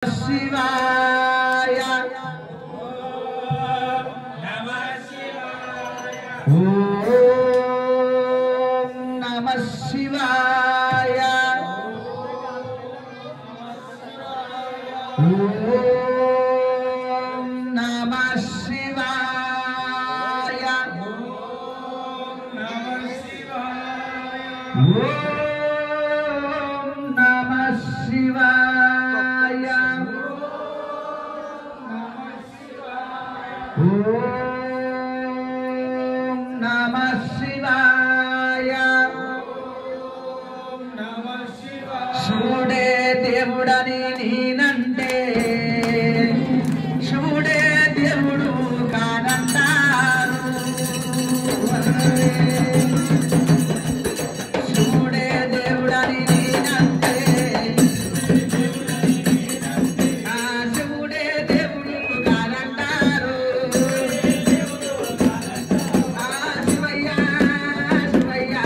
शिवाय नमः शिवाय ओम नमः शिवाय ओम नमः शिवाय ओम नमः शिवाय ओम नमः शिवाय శివుడే దేవుడని నేనంటే శివుడే దేవుడు కానంటారు శివుడే దేవుడని నేనంటే శివుడే దేవుడు కానంటారు శివయ్య శివయ్య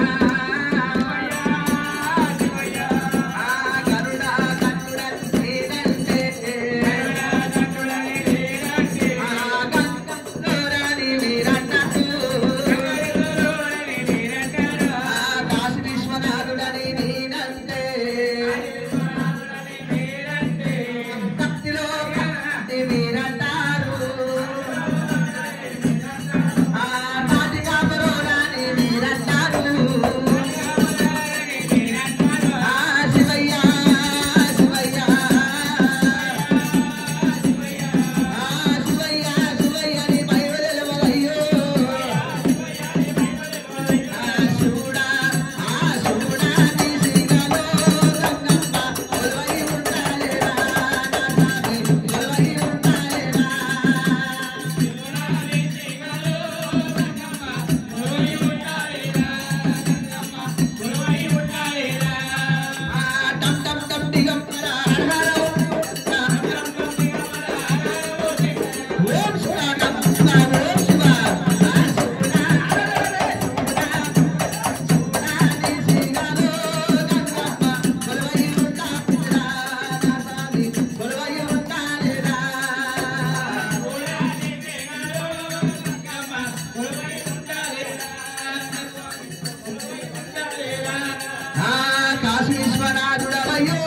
విశ్వనాథుడవయ్యో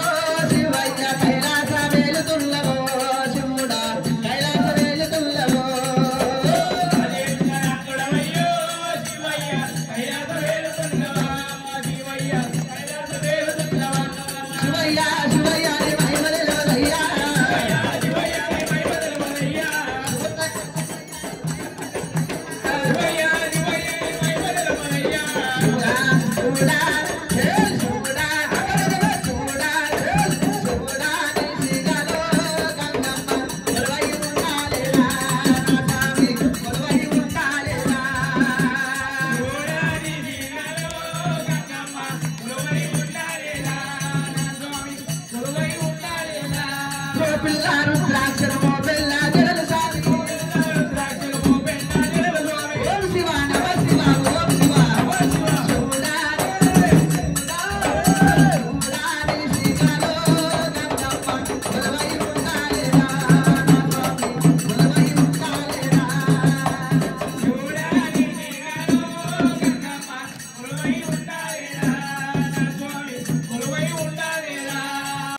శివయ్య కైలాస వేలుతుల్లవో శివుడా కైలాస వేలుతుల్లవో విశ్వనాథుడవయ్యో శివయ్య కైలాస వేలుతుల్లవో శివయ్య కైలాస వేలుతుల్లవో శివయ్య శివయ్య నీ మహిమలెలవయ్యా శివయ్య నీ మహిమలెలవయ్యా శివయ్య శివయ్య నీ మహిమలెలవయ్యా శివుడా పిల్లారు ద్రాక్షరము